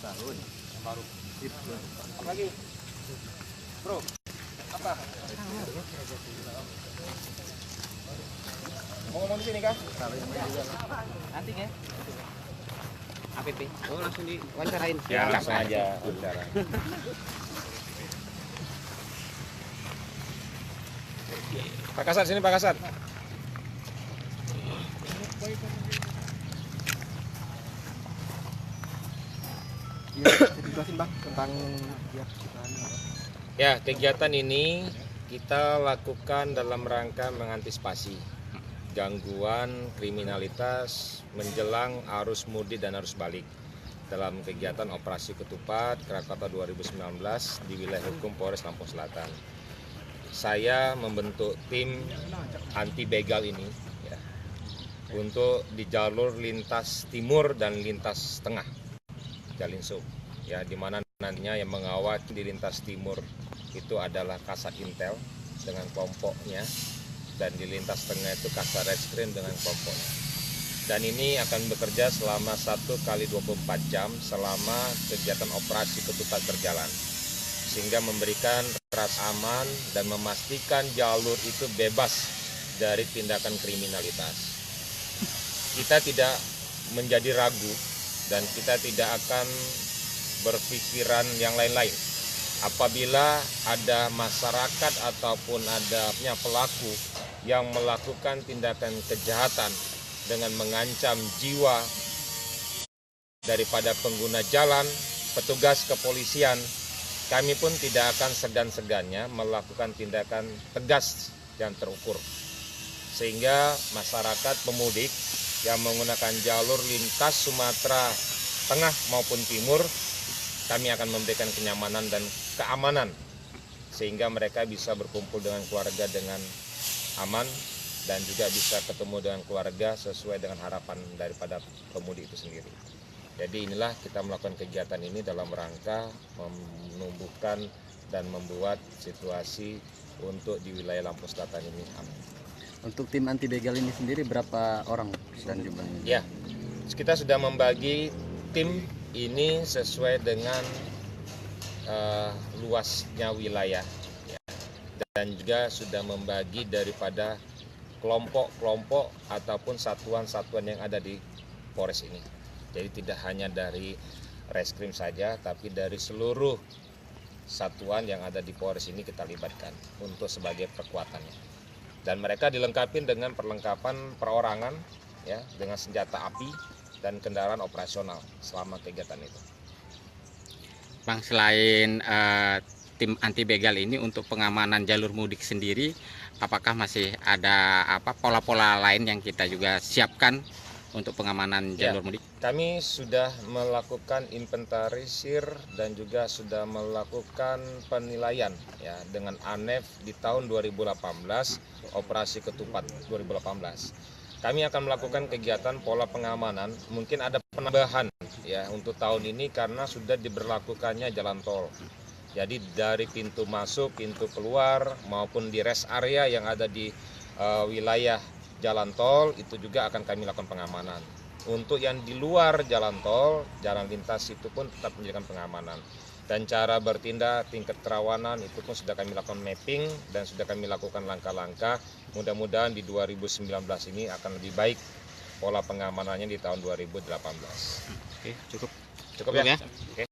Tahun baru apa lagi bro, apa mau ngomong di sini kah? Nanti ya APP langsung diwawancarain ya, langsung aja wawancara. Pak Kasat sini, Pak Kasat. Jelasin Bang tentang Ya, kegiatan ini kita lakukan dalam rangka mengantisipasi gangguan kriminalitas menjelang arus mudik dan arus balik dalam kegiatan Operasi Ketupat Krakatau 2019 di wilayah hukum Polres Lampung Selatan. Saya membentuk tim anti begal ini ya, untuk di jalur lintas timur dan lintas tengah Jalinso, ya, di mana nantinya yang mengawal di lintas timur itu adalah Kasat Intel dengan kelompoknya, dan di lintas tengah itu Kasat Reskrim dengan kelompoknya. Dan ini akan bekerja selama 1x24 jam selama kegiatan operasi ketupat berjalan, sehingga memberikan rasa aman dan memastikan jalur itu bebas dari tindakan kriminalitas. Kita tidak menjadi ragu dan kita tidak akan berpikiran yang lain-lain. Apabila ada masyarakat ataupun adanya pelaku yang melakukan tindakan kejahatan dengan mengancam jiwa daripada pengguna jalan, petugas kepolisian, kami pun tidak akan segan-segannya melakukan tindakan tegas dan terukur. Sehingga masyarakat pemudik yang menggunakan jalur lintas Sumatera Tengah maupun Timur, kami akan memberikan kenyamanan dan keamanan sehingga mereka bisa berkumpul dengan keluarga dengan aman dan juga bisa ketemu dengan keluarga sesuai dengan harapan daripada pemudik itu sendiri. Jadi inilah kita melakukan kegiatan ini dalam rangka menumbuhkan dan membuat situasi untuk di wilayah Lampung Selatan ini aman. Untuk tim anti begal ini sendiri berapa orang dan jumlahnya? Ya, kita sudah membagi tim ini sesuai dengan luasnya wilayah, ya, dan juga sudah membagi daripada kelompok-kelompok ataupun satuan-satuan yang ada di Polres ini. Jadi tidak hanya dari Reskrim saja, tapi dari seluruh satuan yang ada di Polres ini kita libatkan untuk sebagai perkuatannya. Dan mereka dilengkapi dengan perlengkapan perorangan, ya, dengan senjata api dan kendaraan operasional selama kegiatan itu. Bang, selain tim anti begal ini untuk pengamanan jalur mudik sendiri, apakah masih ada pola-pola lain yang kita juga siapkan untuk pengamanan jalur mudik? Kami sudah melakukan inventarisir dan juga sudah melakukan penilaian, ya, dengan ANEF di tahun 2018, Operasi Ketupat 2018. Kami akan melakukan kegiatan pola pengamanan, mungkin ada penambahan, ya, untuk tahun ini karena sudah diberlakukannya jalan tol. Jadi dari pintu masuk, pintu keluar maupun di rest area yang ada di wilayah jalan tol itu juga akan kami lakukan pengamanan. Untuk yang di luar jalan tol, jalan lintas itu pun tetap menjadikan pengamanan. Dan cara bertindak, tingkat kerawanan itu pun sudah kami lakukan mapping dan sudah kami lakukan langkah-langkah. Mudah-mudahan di 2019 ini akan lebih baik pola pengamanannya di tahun 2018. Oke, cukup ya? ya. Oke.